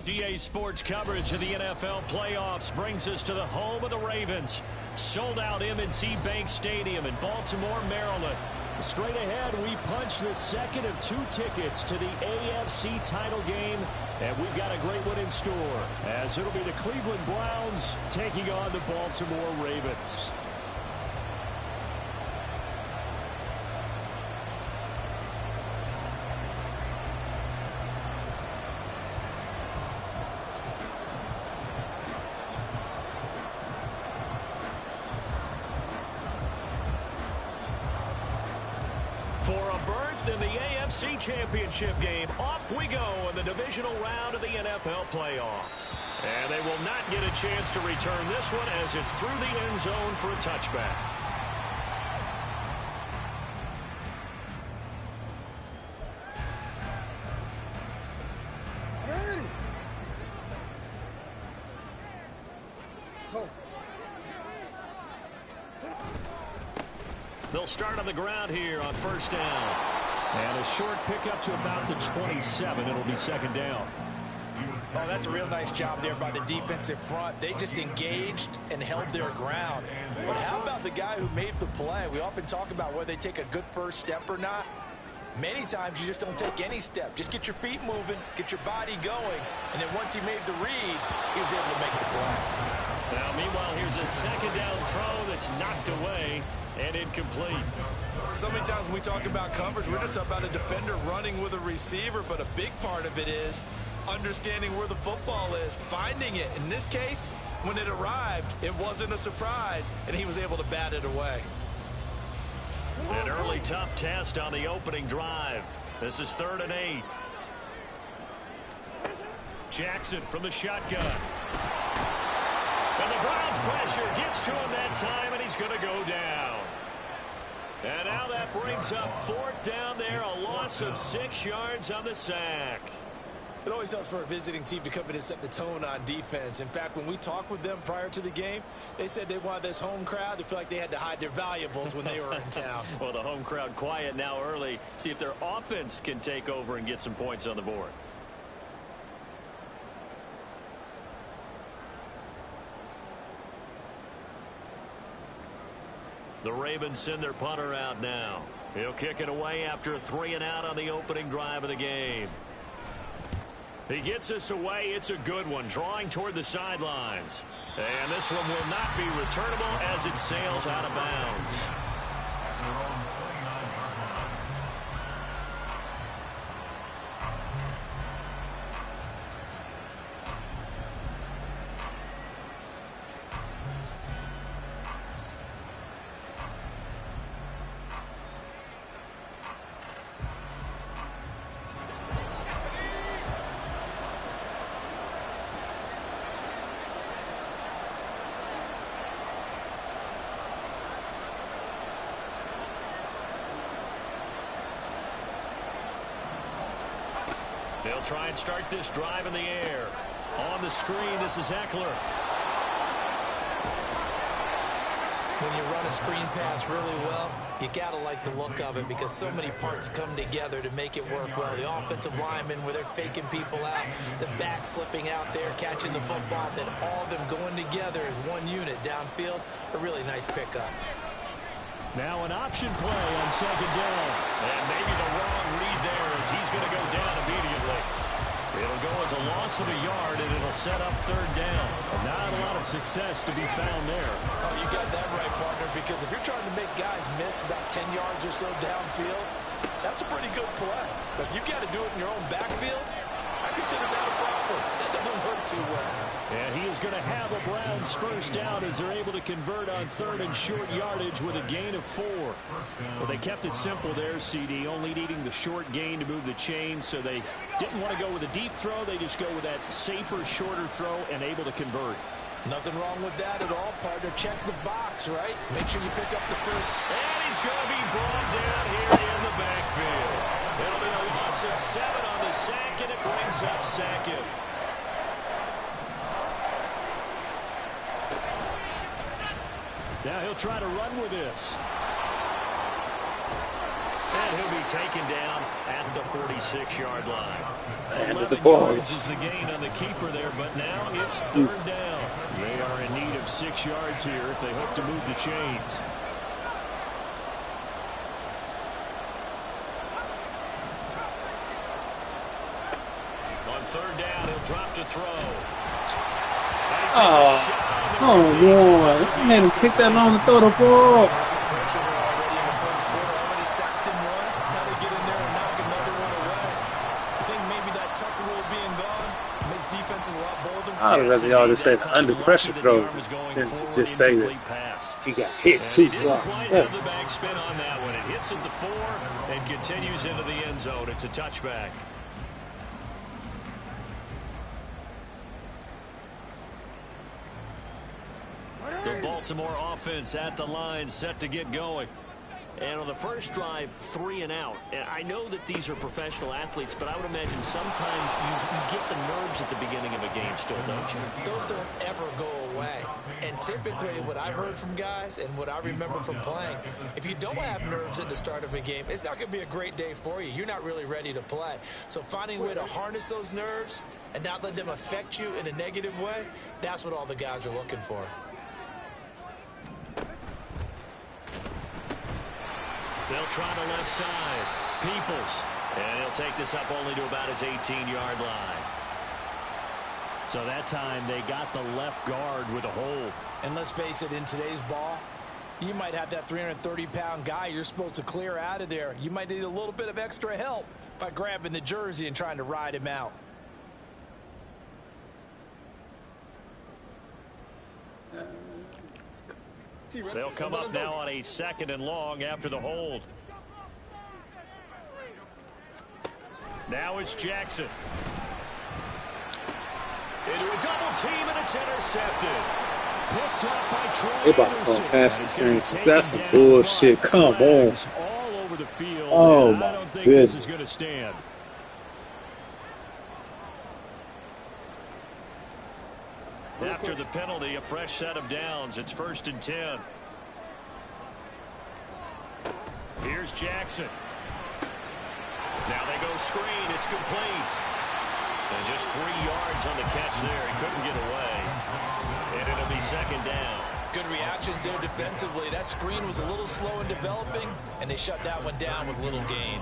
GA Sports coverage of the NFL playoffs brings us to the home of the Ravens. Sold out M&T Bank Stadium in Baltimore, Maryland. Straight ahead, we punch the second of 2 tickets to the AFC title game, and we've got a great one in store, as it'll be the Cleveland Browns taking on the Baltimore Ravens. For a berth in the AFC Championship game, off we go in the divisional round of the NFL playoffs. And they will not get a chance to return this one as it's through the end zone for a touchback. They'll start on the ground here on first down. And a short pickup to about the 27. It'll be second down. Oh, that's a real nice job there by the defensive front. They just engaged and held their ground. But how about the guy who made the play? We often talk about whether they take a good first step or not. Many times you just don't take any step. Just get your feet moving, get your body going, and then once he made the read, he was able to make the play. Now, meanwhile, here's a second down throw that's knocked away and incomplete. So many times when we talk about coverage, we're just about a defender running with a receiver, but a big part of it is understanding where the football is, finding it. In this case, when it arrived, it wasn't a surprise, and he was able to bat it away. An early tough test on the opening drive. This is 3rd and 8. Jackson from the shotgun. And the Browns pressure gets to him that time, and he's going to go down. And now that brings up 4th down there, a loss of 6 yards on the sack. It always helps for a visiting team to come in and set the tone on defense. In fact, when we talked with them prior to the game, they said they wanted this home crowd to feel like they had to hide their valuables when they were in town. Well, the home crowd quiet now early. See if their offense can take over and get some points on the board. The Ravens send their punter out now. He'll kick it away after a 3 and out on the opening drive of the game. He gets this away. It's a good one, drawing toward the sidelines. And this one will not be returnable as it sails out of bounds. They'll try and start this drive in the air. On the screen, this is Eckler. When you run a screen pass really well, you got to like the look of it because so many parts come together to make it work well. The offensive linemen, where they're faking people out, the back slipping out there, catching the football, then all of them going together as one unit downfield. A really nice pickup. Now an option play on second down. And maybe the wrong read there as he's going to go down immediately. It'll go as a loss of a yard, and it'll set up 3rd down. Not a lot of success to be found there. Oh, you got that right, partner, because if you're trying to make guys miss about 10 yards or so downfield, that's a pretty good play. But if you've got to do it in your own backfield, I consider that a problem. That doesn't work too well. And he is going to have a Browns first down as they're able to convert on 3rd and short yardage with a gain of 4. Well, they kept it simple there, CD, only needing the short gain to move the chain, so they didn't want to go with a deep throw. They just go with that safer, shorter throw and able to convert. Nothing wrong with that at all, partner. Check the box, right? Make sure you pick up the first. And he's going to be brought down here in the backfield. It'll be a loss of 7 on the sack, and it brings up 2nd. Now he'll try to run with this. And he'll be taken down at the 46-yard line. And 11 yards is the gain on the keeper there, but now it's third down. They are in need of 6 yards here if they hope to move the chains. On third down, he'll drop to throw. Oh, boy. Made him take that long to throw the ball. I'd rather y'all just say the under pressure throw than to just say that he got hit 2 blocks. The backspin on that one. It hits at the 4 and continues into the end zone. It's a touchback. The Baltimore offense at the line, set to get going. And on the first drive, 3 and out. And I know that these are professional athletes, but I would imagine sometimes you get the nerves at the beginning of a game still, don't you? Those don't ever go away. And typically what I've heard from guys and what I remember from playing, if you don't have nerves at the start of a game, it's not going to be a great day for you. You're not really ready to play. So finding a way to harness those nerves and not let them affect you in a negative way, that's what all the guys are looking for. They'll try the left side. Peoples. And he'll take this up only to about his 18-yard line. So that time they got the left guard with a hold. And let's face it, in today's ball, you might have that 330-pound guy you're supposed to clear out of there. You might need a little bit of extra help by grabbing the jersey and trying to ride him out. They'll come up now on a 2nd and long after the hold. Now it's Jackson. Into a double team, and it's intercepted. Picked up by Troy. They about to call pass interference. That's some bullshit. Come on. All over the field. Oh, my I don't think goodness. this is going to stand. After the penalty, a fresh set of downs. It's 1st and 10. Here's Jackson. Now they go screen. It's complete. And just 3 yards on the catch there. He couldn't get away. And it'll be 2nd down. Good reactions there defensively. That screen was a little slow in developing, and they shut that one down with little gain.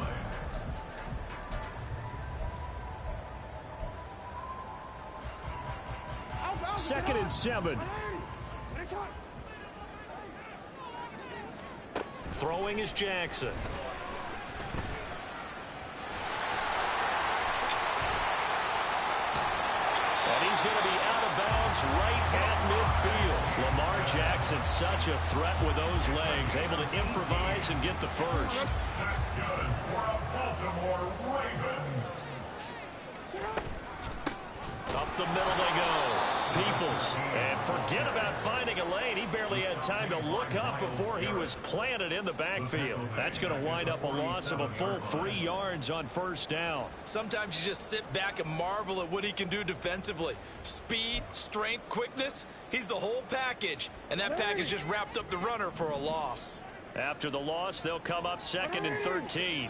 Second and 7. Throwing is Jackson. And he's going to be out of bounds right at midfield. Lamar Jackson, such a threat with those legs, able to improvise and get the first. Up the middle they go. Peoples, and forget about finding a lane. He barely had time to look up before he was planted in the backfield. That's going to wind up a loss of a full 3 yards on 1st down. Sometimes you just sit back and marvel at what he can do defensively. Speed, strength, quickness, he's the whole package. And that package just wrapped up the runner for a loss. After the loss, they'll come up 2nd and 13.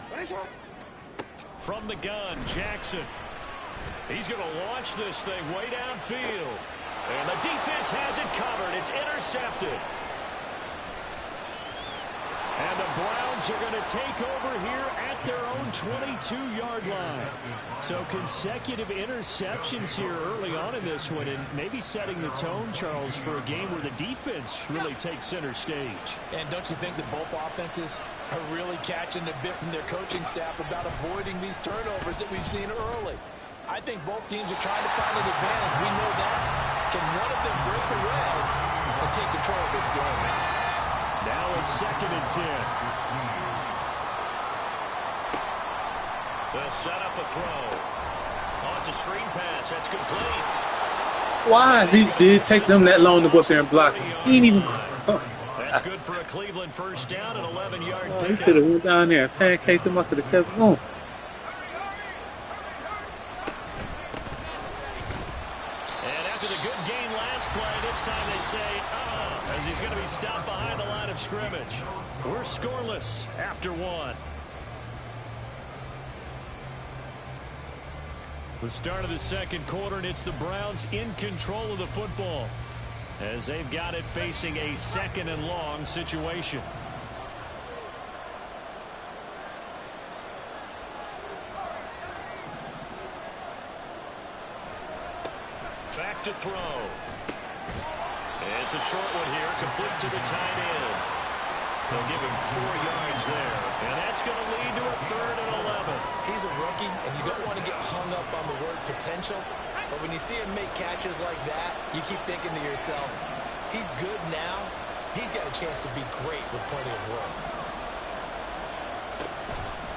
From the gun, Jackson. He's going to launch this thing way downfield. And the defense has it covered. It's intercepted. And the Browns are going to take over here at their own 22-yard line. So consecutive interceptions here early on in this one, and maybe setting the tone, Charles, for a game where the defense really takes center stage. And don't you think that both offenses are really catching a bit from their coaching staff about avoiding these turnovers that we've seen early? I think both teams are trying to find an advantage. We know that. Can one of them break away and take control of this game? Now it's 2nd and 10. They'll set up a throw. Oh, it's a screen pass. That's complete. Why? He did take them that long to go up there and block him. He ain't even... That's good for a Cleveland 1st down and 11-yard pickup. He could have went down there and pancaked him. I could have kept him on. The good gain last play. This time they say, as he's going to be stopped behind the line of scrimmage. We're scoreless after 1. The start of the second quarter, and it's the Browns in control of the football as they've got it facing a 2nd and long situation. Back to throw. It's a short one here. Complete to the tight end. They'll give him 4 yards there. And that's going to lead to a 3rd and 11. He's a rookie, and you don't want to get hung up on the word potential. But when you see him make catches like that, you keep thinking to yourself, he's good now. He's got a chance to be great with plenty of work.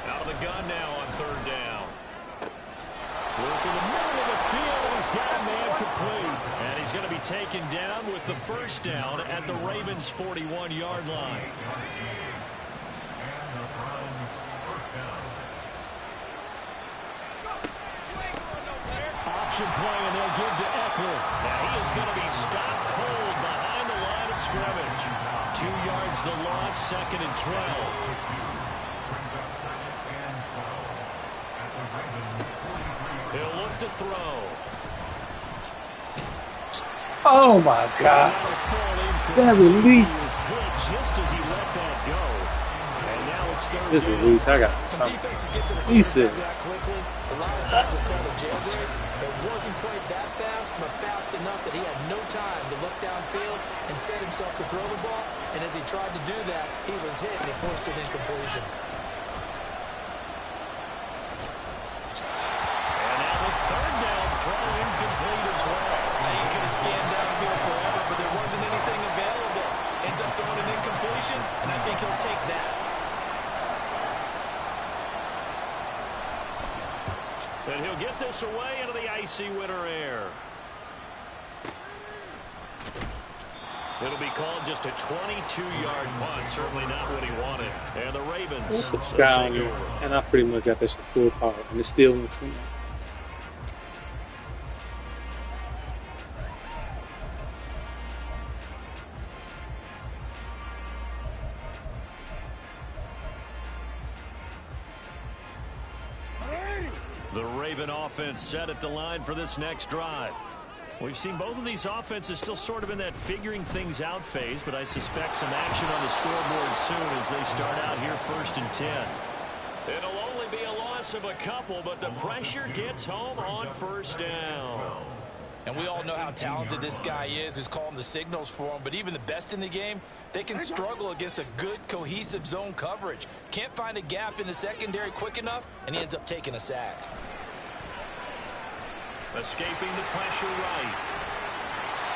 Out of the gun now on 3rd down. Working the middle of the field, and he's got a man complete. And he's going to be taken down with the 1st down at the Ravens' 41-yard line. Option play, and they'll give to Eckler. Now he is going to be stopped cold behind the line of scrimmage. 2 yards the loss, 2nd and 12. He'll look to throw. Oh my God! That release. Just as he let that go. And now it's 3rd This release, I got something. He said. A lot of times it's called a jailbreak. It wasn't quite that fast, but fast enough that he had no time to look downfield and set himself to throw the ball. And as he tried to do that, he was hit and he forced an incompletion. And now the 3rd down throw incomplete as well. Now you could have scanned downfield forever, but there wasn't anything available. Ends up throwing an incompletion, and I think he'll take that. And he'll get this away into the icy winter air. It'll be called just a 22-yard punt. Certainly not what he wanted. And the Ravens will take over. And I pretty much got this to full power. And it's still in swing. The Raven offense set at the line for this next drive. We've seen both of these offenses still sort of in that figuring things out phase, but I suspect some action on the scoreboard soon as they start out here 1st and 10. It'll only be a loss of a couple, but the pressure gets home on 1st down. And we all know how talented this guy is who's calling the signals for him, but even the best in the game, they can struggle against a good, cohesive zone coverage. Can't find a gap in the secondary quick enough, and he ends up taking a sack. Escaping the pressure right.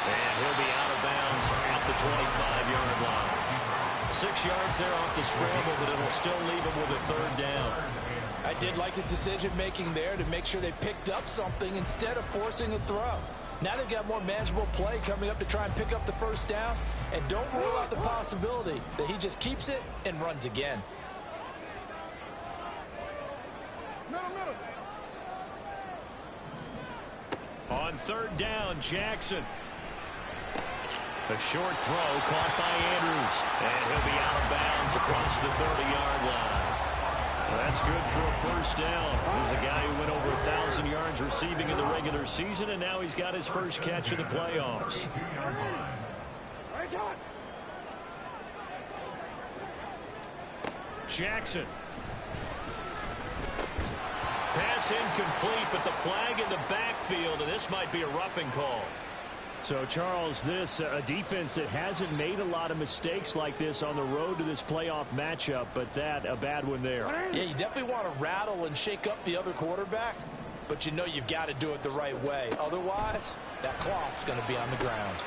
And he'll be out of bounds at the 25-yard line. 6 yards there off the scramble, but it'll still leave him with a 3rd down. I did like his decision-making there to make sure they picked up something instead of forcing a throw. Now they've got more manageable play coming up to try and pick up the 1st down. And don't rule out the possibility that he just keeps it and runs again. On 3rd down, Jackson. A short throw caught by Andrews. And he'll be out of bounds across the 30-yard line. Well, that's good for a 1st down. He's a guy who went over 1,000 yards receiving in the regular season, and now he's got his first catch in the playoffs. Jackson. Pass incomplete, but the flag in the backfield, and this might be a roughing call. So, Charles, this a defense that hasn't made a lot of mistakes like this on the road to this playoff matchup, but that a bad one there. Yeah, you definitely want to rattle and shake up the other quarterback, but you know you've got to do it the right way. Otherwise, that cloth's going to be on the ground.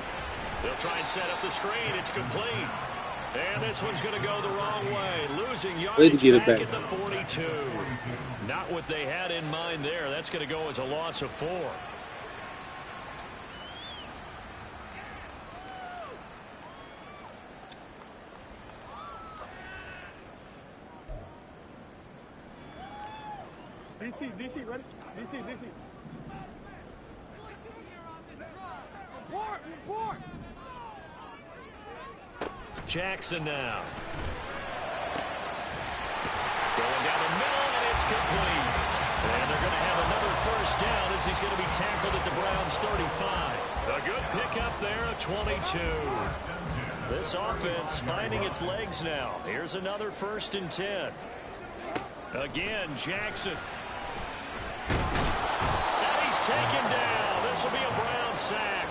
They'll try and set up the screen. It's complete. And this one's going to go the wrong way. Losing yardage back at the 42. Not what they had in mind there. That's going to go as a loss of 4. DC, ready? DC. Report! Jackson now. Going down the middle, and it's It's complete. And they're going to have another first down as he's going to be tackled at the Browns' 35. A good pickup there, a 22. This offense finding its legs now. Here's another 1st and 10. Again, Jackson. And he's taken down. This will be a Brown sack.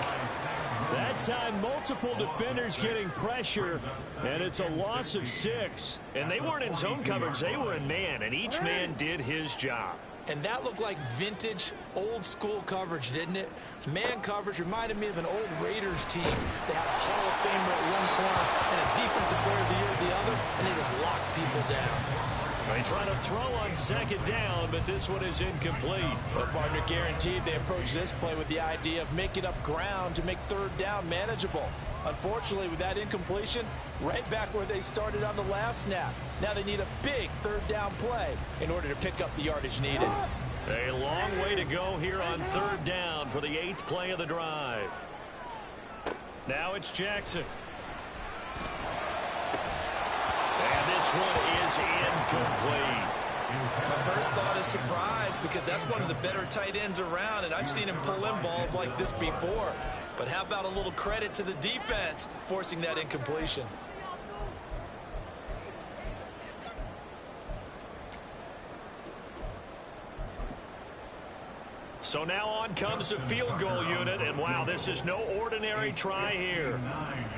That time, multiple defenders getting pressure, and it's a loss of 6. And they weren't in zone coverage. They were in man, and each man did his job. And that looked like vintage, old-school coverage, didn't it? Man coverage reminded me of an old Raiders team. They had a Hall of Famer at one corner and a Defensive Player of the Year at the other, and they just locked people down. They try to throw on 2nd down, but this one is incomplete. Well, partner, guaranteed they approach this play with the idea of making up ground to make 3rd down manageable. Unfortunately, with that incompletion, right back where they started on the last snap. Now they need a big 3rd down play in order to pick up the yardage needed. A long way to go here on 3rd down for the 8th play of the drive. Now it's Jackson. And this one is incomplete. My first thought is surprise because that's one of the better tight ends around, and I've seen him pull in balls like this before. But how about a little credit to the defense forcing that incompletion? So now on comes the field goal unit, and wow, this is no ordinary try here.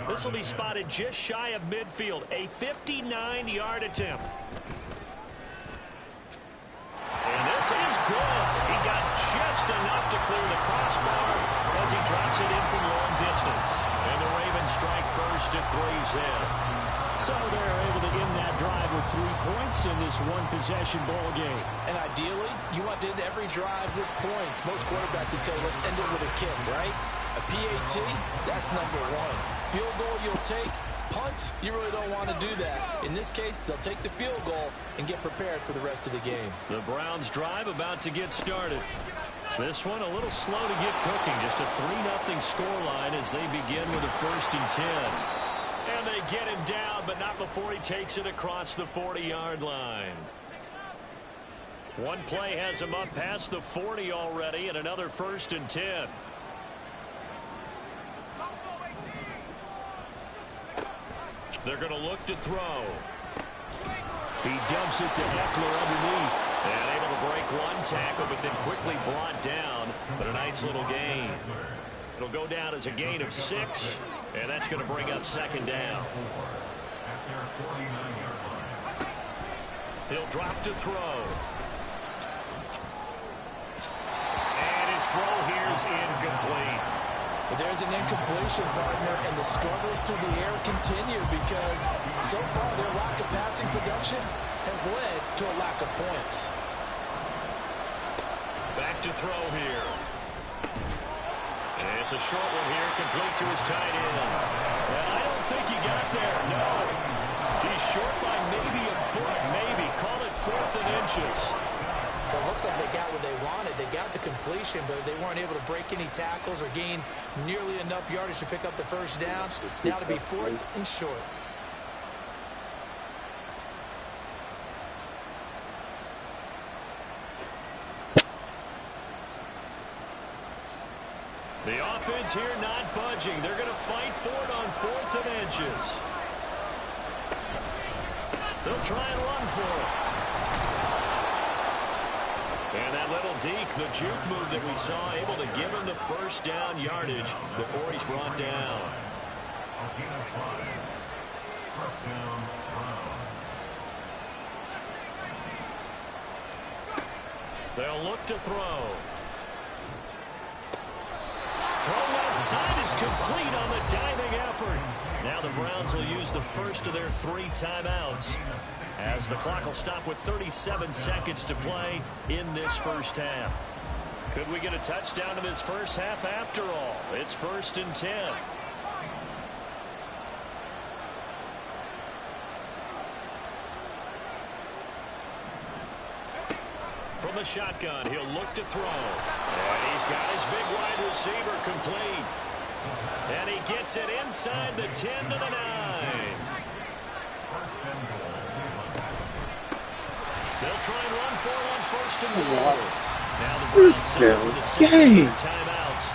This will be spotted just shy of midfield, a 59-yard attempt. And this is good. He got just enough to clear the crossbar as he drops it in from long distance. And the Ravens strike first at 3-zip. So they're able to end that drive with 3 points in this one-possession ball game. And ideally, you want to end every drive with points. Most quarterbacks would tell you, let's end it with a kick, right? A PAT, that's number 1. Field goal you'll take. Punts, you really don't want to do that. In this case, they'll take the field goal and get prepared for the rest of the game. The Browns drive about to get started. This one a little slow to get cooking. Just a 3-0 scoreline as they begin with a 1st and 10. And they get him down, but not before he takes it across the 40-yard line. One play has him up past the 40 already, and another 1st and 10. They're going to look to throw. He dumps it to Eckler underneath. And able to break one tackle, but then quickly brought down. But a nice little gain. It'll go down as a gain of 6, and that's going to bring up 2nd down. He'll drop to throw. And his throw here is incomplete. But there's an incompletion, partner, and the struggles through the air continue because so far their lack of passing production has led to a lack of points. Back to throw here. And it's a short one here, complete to his tight end. And I don't think he got there, no. He's short by maybe a foot, maybe. Call it 4th and inches. Well, it looks like they got what they wanted. They got the completion, but they weren't able to break any tackles or gain nearly enough yardage to pick up the 1st down. Now to be 4th and short. The offense here not budging. They're going to fight for it on 4th and inches. They'll try and run for it. And that little deke, the juke move that we saw, able to give him the 1st down yardage before he's brought down. They'll look to throw. Throw left side is complete on the diving effort. Now the Browns will use the first of their 3 timeouts as the clock will stop with 37 seconds to play in this first half. Could we get a touchdown in this first half after all? It's 1st and 10. From the shotgun, he'll look to throw. And he's got his big wide receiver complete. And he gets it inside the 10 to the 9. They'll try and run for it on first and goal. Now the This set for the game. timeouts.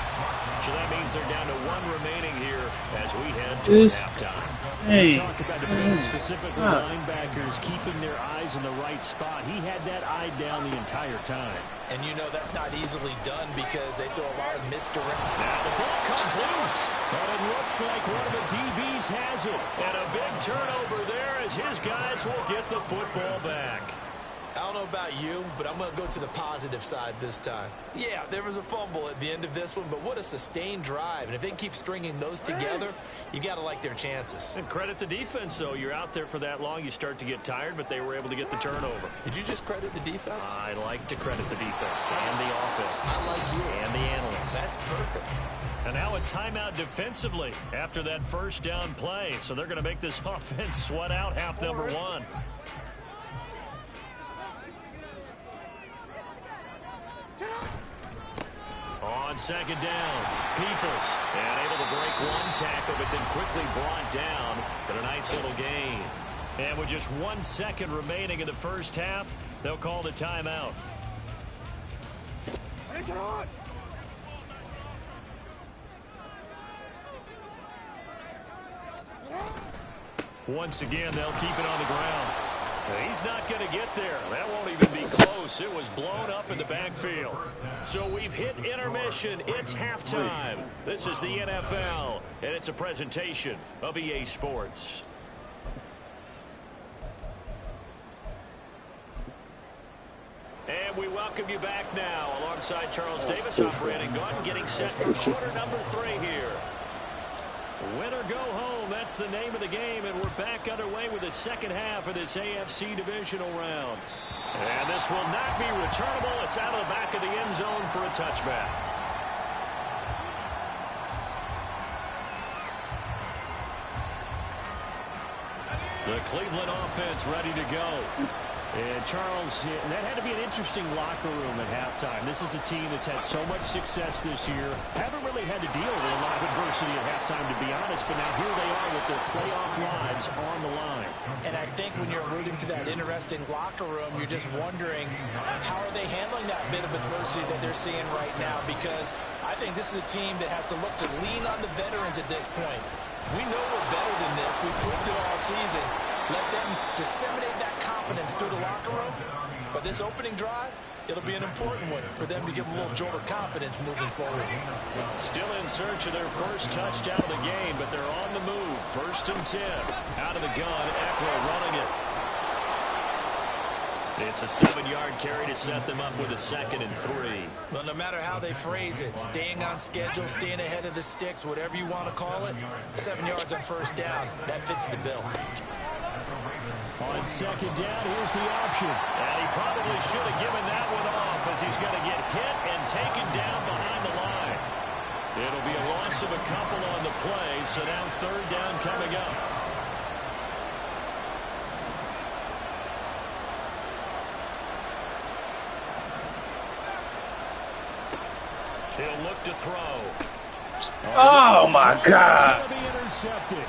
So that means they're down to 1 remaining here as we head to halftime. Hey. Talk about defenders, specifically linebackers, keeping their eyes in the right spot. He had that eye down the entire time. And you know that's not easily done because they throw a lot of misdirect. Now the ball comes loose, but it looks like one of the DBs has it. And a big turnover there as his guys will get the football back. I don't know about you, but I'm going to go to the positive side this time. Yeah, there was a fumble at the end of this one, but what a sustained drive. And if they can keep stringing those together, you got to like their chances. And credit the defense, though. You're out there for that long, you start to get tired, but they were able to get the turnover. Did you just credit the defense? I like to credit the defense and the offense. I like you. And the analysts. That's perfect. And now a timeout defensively after that first down play. So they're going to make this offense sweat out half number 1. On second down, Peoples, and able to break one tackle, but then quickly brought down. But a nice little gain. And with just 1 second remaining in the first half, they'll call the timeout. Once again, they'll keep it on the ground. He's not going to get there. That won't even be close. It was blown up in the backfield. So we've hit intermission. It's halftime. This is the NFL, and it's a presentation of EA Sports. And we welcome you back now alongside Charles Davis, operating gun, getting set for quarter number 3 here. Win or go home, that's the name of the game, and we're back underway with the second half of this AFC divisional round. And this will not be returnable. It's out of the back of the end zone for a touchback. The Cleveland offense ready to go. And Charles, that had to be an interesting locker room at halftime. This is a team that's had so much success this year. Haven't really had to deal with a lot of adversity at halftime, to be honest. But now here they are with their playoff lives on the line. And I think when you're alluding to that interesting locker room, you're just wondering how are they handling that bit of adversity that they're seeing right now? Because I think this is a team that has to look to lean on the veterans at this point. We know we're better than this. We've proved it all season. Let them disseminate that confidence through the locker room. But this opening drive, it'll be an important one for them to give a little jolt of confidence moving forward. Still in search of their first touchdown of the game, but they're on the move. 1st and 10. Out of the gun, Eckler running it. It's a 7-yard carry to set them up with a 2nd and 3. Well, no matter how they phrase it, staying on schedule, staying ahead of the sticks, whatever you want to call it, 7 yards on 1st down, that fits the bill. On 2nd down, here's the option. And he probably should have given that one off as he's going to get hit and taken down behind the line. It'll be a loss of a couple on the play, so now 3rd down coming up. He'll look to throw. Oh, my God. It's going to be intercepted.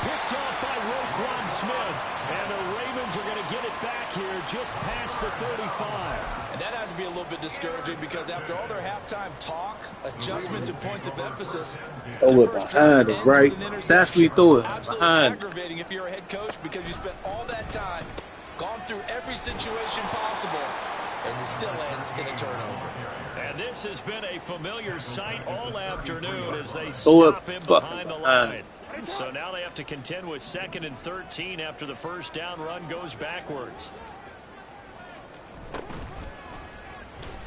Picked off by Roquan Smith. And the Ravens are going to get it back here just past the 35. And that has to be a little bit discouraging because after all their halftime talk, adjustments and points of emphasis. Oh, it behind him, right? That's what he threw it behind. Aggravating if you're a head coach because you spent all that time, gone through every situation possible, and it still ends in a turnover. And this has been a familiar sight all afternoon as they stop him behind the line. So now they have to contend with 2nd and 13 after the first down run goes backwards.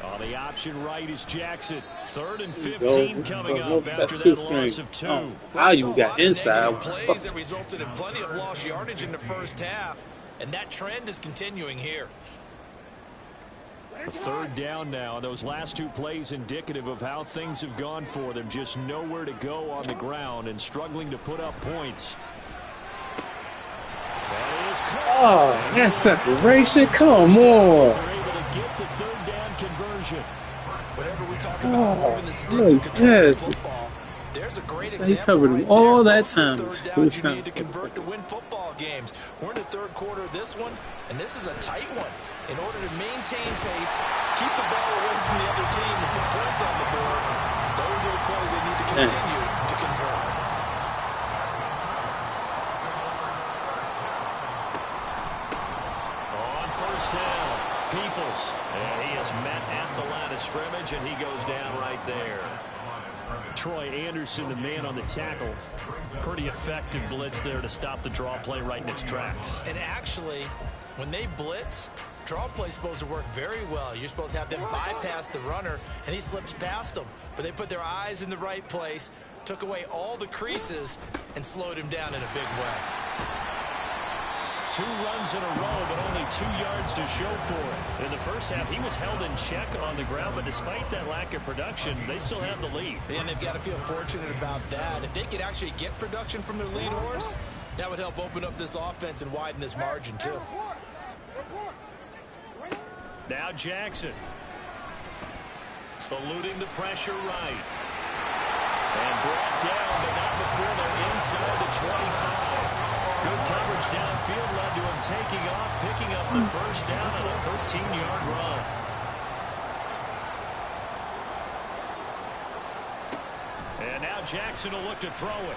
On the option right is Jackson. 3rd and 15 coming up after that loss of 2. How you got inside? Plays that resulted in plenty of lost yardage in the first half, and that trend is continuing here. 3rd down now. Those last 2 plays indicative of how things have gone for them. Just nowhere to go on the ground and struggling to put up points. Oh, that separation. Come on. They're able to get the 3rd down conversion. Whenever we talk about moving the sticks and controlling football, there's a great example. He covered him all that time. You need to convert to win football games. We're in the third quarter of this one, and this is a tight one. In order to maintain pace, keep the ball away from the other team, and put points on the board, those are the plays they need to continue to convert. On first down, Peoples. And he is met at the line of scrimmage, and he goes down right there. Troy Anderson, the man on the tackle. Pretty effective blitz there to stop the draw play right in its tracks. And actually, when they blitz, draw play is supposed to work very well. You're supposed to have them bypass the runner, and he slips past them. But they put their eyes in the right place, took away all the creases, and slowed him down in a big way. 2 runs in a row, but only 2 yards to show for it. In the first half, he was held in check on the ground, but despite that lack of production, they still have the lead. And they've got to feel fortunate about that. If they could actually get production from their lead horse, that would help open up this offense and widen this margin, too. Now Jackson. Eluding the pressure right. And brought down, but not before they're inside the 25. Good coverage downfield led to him taking off, picking up the first down on a 13-yard run. And now Jackson will look to throw it.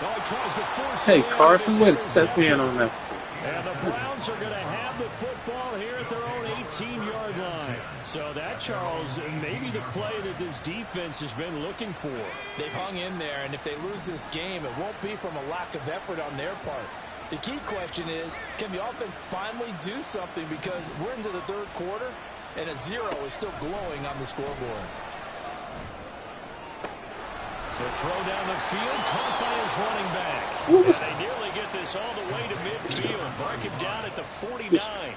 Oh, he tries to force Hey, it in, Carson, it's way to step in intercepted. on that. And the Browns are going to have the football here at their own 18-yard line. So that, Charles, may be the play that this defense has been looking for. They've hung in there, and if they lose this game, it won't be from a lack of effort on their part. The key question is, can the offense finally do something? Because we're into the third quarter, and a 0 is still glowing on the scoreboard. The throw down the field, caught by his running back. And they nearly get this all the way to midfield. Mark him down at the 49.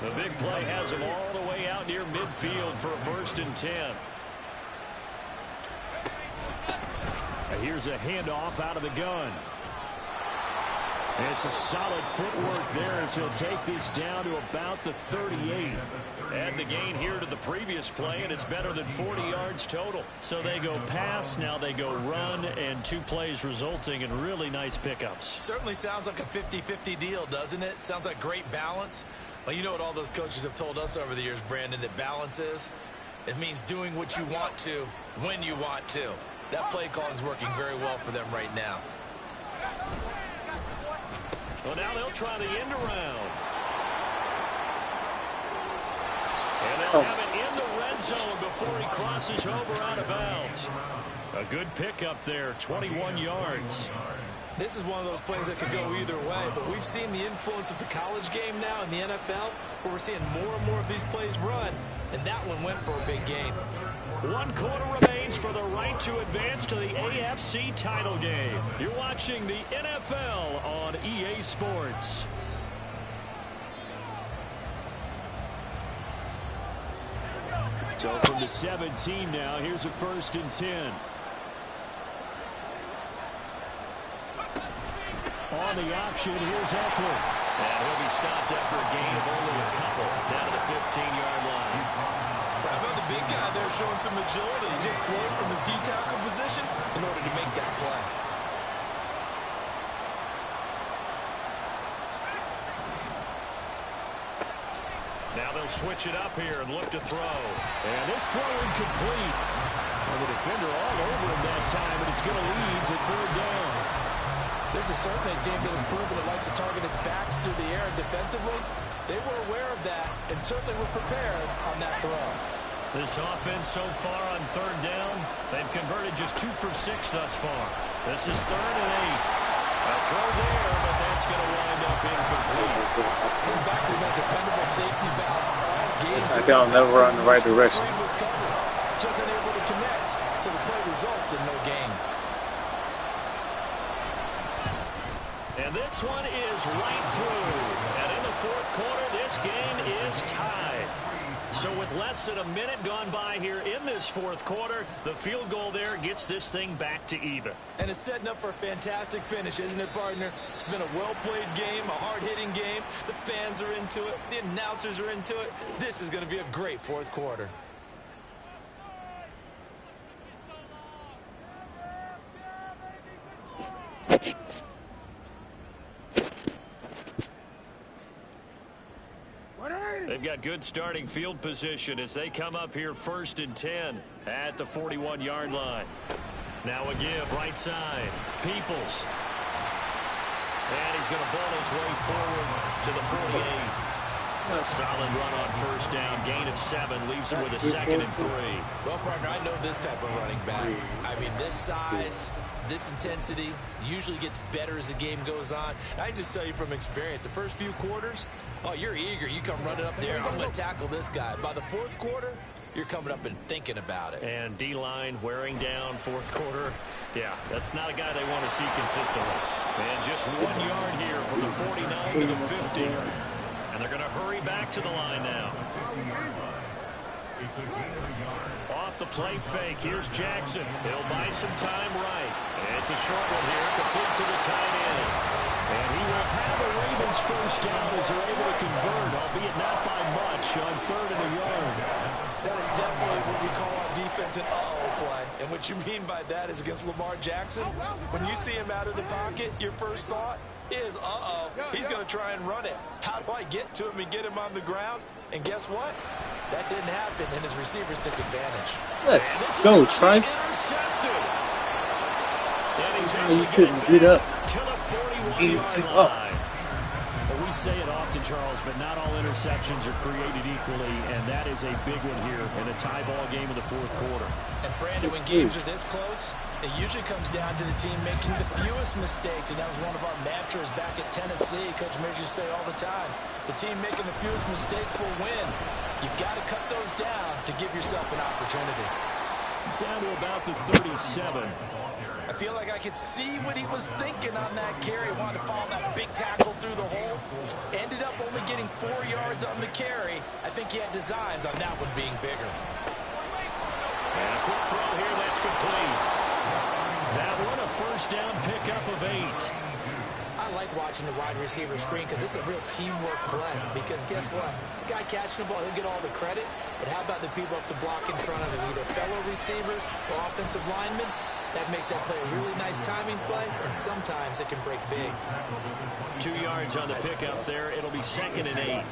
The big play has him all the way out near midfield for a 1st and 10. Here's a handoff out of the gun. And some solid footwork there as he'll take this down to about the 38. Add the gain here to the previous play, and it's better than 40 yards total. So they go pass, now they go run, and 2 plays resulting in really nice pickups. Certainly sounds like a 50-50 deal, doesn't it? Sounds like great balance. Well, you know what all those coaches have told us over the years, Brandon, that balance is? It means doing what you want to when you want to. That play calling is working very well for them right now. Well, now they'll try the end around. And they'll have it in the red zone before he crosses over out of bounds. A good pickup there, 21 yards. This is one of those plays that could go either way, but we've seen the influence of the college game now in the NFL, where we're seeing more and more of these plays run, and that one went for a big gain. 1 quarter remains for the right to advance to the AFC title game. You're watching the NFL on EA Sports. So from the 17 now, here's a 1st and 10. On the option, here's Eckler. And he'll be stopped after a gain of only a couple. Down to the 15-yard line. How about the big guy there showing some agility? He just flowed from his D-tackle position in order to make that play. Now they'll switch it up here and look to throw. And this throw incomplete. And the defender all over him that time, and it's going to lead to 3rd down. This is certainly a team that has proven it likes to target its backs through the air and defensively. They were aware of that and certainly were prepared on that throw. This offense so far on 3rd down, they've converted just 2 for 6 thus far. This is 3rd and 8. A throw there, but that's going to wind up incomplete. His back has been a dependable safety valve all game. It's like I'll never run in the right direction. Just unable to connect, so the play results in no gain. And this one is right through. And in the 4th quarter, this game is tied. So with less than a minute gone by here in this 4th quarter, the field goal there gets this thing back to even. And it's setting up for a fantastic finish, isn't it, partner? It's been a well-played game, a hard-hitting game. The fans are into it. The announcers are into it. This is going to be a great 4th quarter. They've got good starting field position as they come up here 1st and 10 at the 41-yard line. Now a give right side. Peoples. And he's going to bowl his way forward to the 48. A solid run on 1st down. Gain of 7 leaves him with a 2nd and 3. Well, partner, I know this type of running back. I mean, this size, this intensity usually gets better as the game goes on. I can just tell you from experience, the first few quarters, oh, you're eager. You come running up there. I'm going to tackle this guy. By the 4th quarter, you're coming up and thinking about it. And D-line wearing down 4th quarter. Yeah, that's not a guy they want to see consistently. And just 1 yard here from the 49 to the 50. And they're going to hurry back to the line now. Off the play fake. Here's Jackson. He'll buy some time right. It's a short one here, complete to the tight end. And he will have a Ravens 1st down as they're able to convert, albeit not by much, on 3rd and a yard. That is definitely what we call on defense an uh-oh play. And what you mean by that is against Lamar Jackson, when you see him out of the pocket, your first thought is, uh-oh, he's going to try and run it. How do I get to him and get him on the ground? And guess what? That didn't happen, and his receivers took advantage. Let's go, Trice. You couldn't get up. We say it often, Charles, but not all interceptions are created equally, and that is a big one here in a tie ball game in the 4th quarter. And Brandon, when games are this close, it usually comes down to the team making the fewest mistakes, and that was one of our mantras back at Tennessee. Coach Mears used to say all the time, the team making the fewest mistakes will win. You've got to cut those down to give yourself an opportunity. Down to about the 37. I feel like I could see what he was thinking on that carry. Wanted to follow that big tackle through the hole. Ended up only getting 4 yards on the carry. I think he had designs on that one being bigger. And a quick throw here, that's complete. That one a 1st down pickup of 8. I like watching the wide receiver screen because it's a real teamwork play. Because guess what? The guy catching the ball, he'll get all the credit. But how about the people up to block in front of him, either fellow receivers or offensive linemen? That makes that play a really nice timing play, and sometimes it can break big. 2 yards on the pickup there. It'll be 2nd and 8.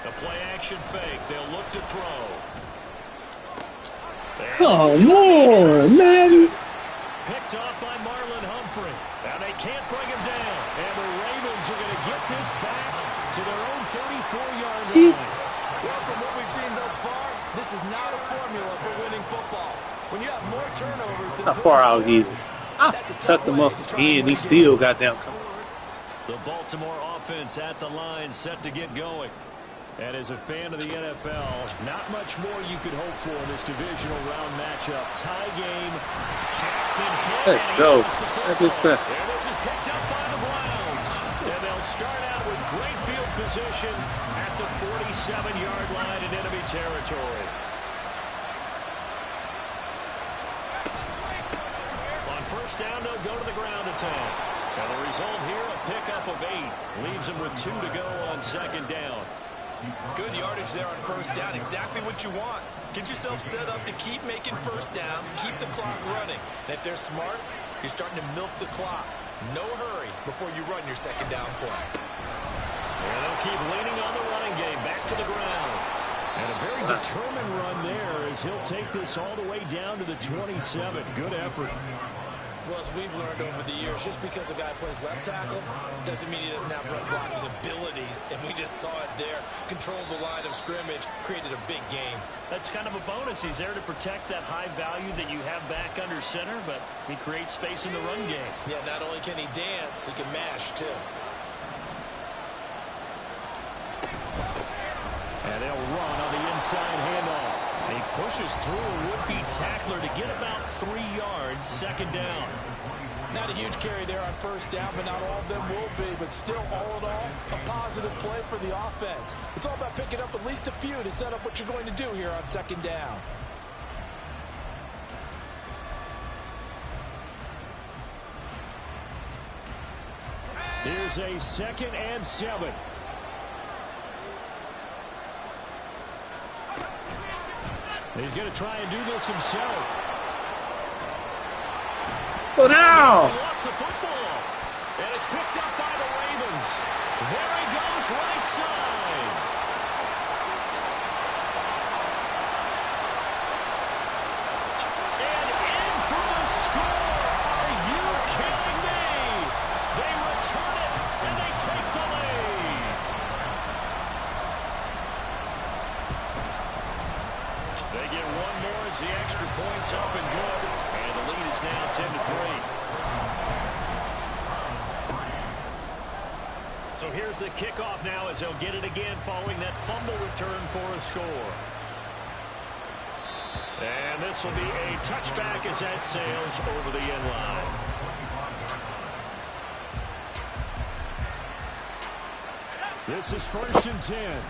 The play action fake. They'll look to throw. Oh, more, man. Picked off by Marlon Humphrey. Now they can't bring him down. And the Ravens are going to get this back to their own 34-yard line. Well, from what we've seen thus far, this is not a formula for winning football. When you have more turnovers than how far out he is. Tuck him up again. He still got down. The Baltimore offense at the line, set to get going. And as a fan of the NFL, not much more you could hope for in this divisional round matchup. Tie game. Jackson hit. Let's go. And this is picked up by the Browns. And they'll start out with great field position at the 47-yard line in enemy territory. On 1st down, they'll go to the ground attack. And the result here, a pickup of 8. Leaves them with 2 to go on 2nd down. Good yardage there on 1st down. Exactly what you want. Get yourself set up to keep making 1st downs, keep the clock running. And if they're smart, you're starting to milk the clock. No hurry before you run your 2nd down play. And they'll keep leaning on the running game. Back to the ground. And a very determined run there as he'll take this all the way down to the 27. Good effort. Well, as we've learned over the years, just because a guy plays left tackle doesn't mean he doesn't have run blocking abilities. And we just saw it there. Controlled the line of scrimmage, created a big game. That's kind of a bonus. He's there to protect that high value that you have back under center, but he creates space in the run game. Yeah, not only can he dance, he can mash, too. And they'll run on the inside handoff. And he pushes through a would-be tackler to get about 3 yards, 2nd down. Not a huge carry there on 1st down, but not all of them will be. But still, all in all, a positive play for the offense. It's all about picking up at least a few to set up what you're going to do here on 2nd down. Here's a 2nd and 7. He's going to try and do this himself. Go down. He lost the football. And it's picked up by the Ravens. There he goes, right side. And in for the score. Are you kidding me? They return it, and they take the lead. They get one more as the extra point's up and good. And the lead is now 10-3. So here's the kickoff now as they'll get it again following that fumble return for a score. And this will be a touchback as that sails over the end line. This is 1st and 10.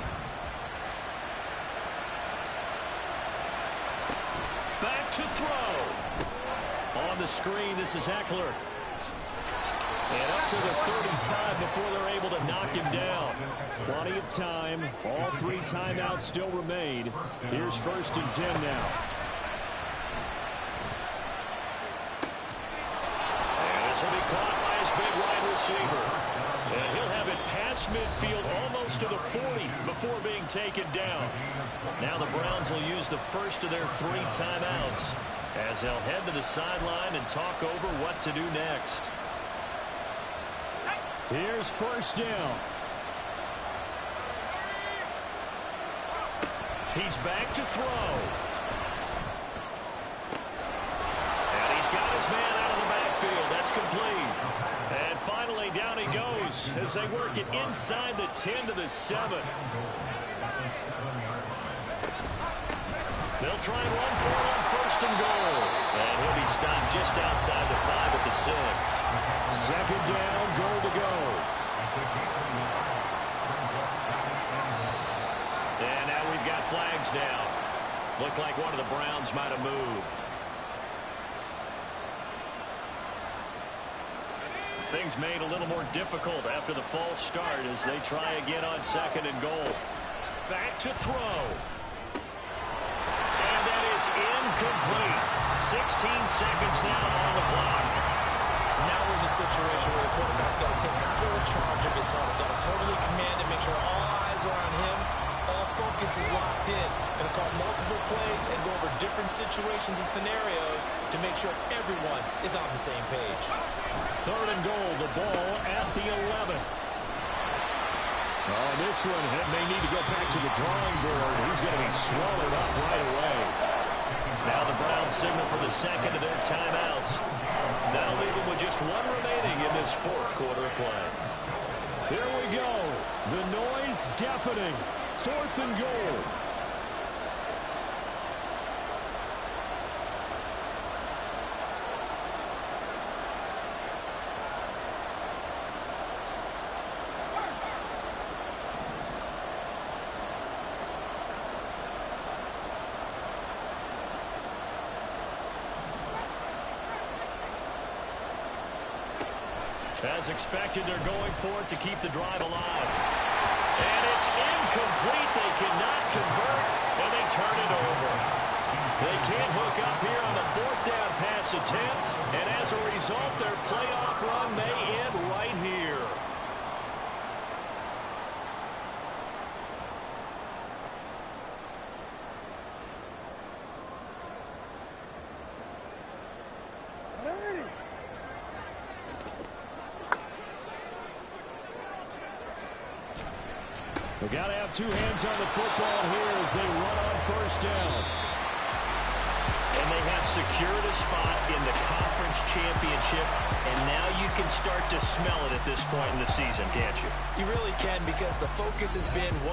Back to throw. On the screen, this is Eckler. And up to the 35 before they're able to knock him down. Plenty of time. All 3 timeouts still remain. Here's 1st and 10 now. And this will be caught by his big wide receiver. And he'll have it past midfield almost to the 40 before being taken down. Now the Browns will use the first of their 3 timeouts as they'll head to the sideline and talk over what to do next. Here's 1st down. He's back to throw. And he's got his man out of the backfield. That's complete. And finally, down he goes as they work it inside the 10 to the 7. They'll try and run for it on 1st and goal. And he'll be stopped just outside the 5 at the 6. 2nd down, goal to go. And now we've got flags down. Looked like one of the Browns might have moved. Things made a little more difficult after the false start as they try again on 2nd and goal. Back to throw. And that is incomplete. 16 seconds now on the clock. Now we're in the situation where the quarterback's got to take full charge of his huddle. Got to totally command and make sure all eyes are on him. All focus is locked in. Going to call multiple plays and go over different situations and scenarios to make sure everyone is on the same page. 3rd and goal, the ball at the 11. Oh, this one may need to go back to the drawing board. He's going to be swallowed up right away. Now the Browns signal for the 2nd of their timeouts. That'll leave them with just 1 remaining in this 4th quarter of play. Here we go. The noise deafening. 4th and goal. As expected, they're going for it to keep the drive alive. And it's incomplete. They cannot convert, and they turn it over. They can't hook up here on the 4th down pass attempt, and as a result, their playoff run may end right here. They've got to have 2 hands on the football here as they run on 1st down. And they have secured a spot in the conference championship, and now you can start to smell it at this point in the season, can't you? You really can, because the focus has been one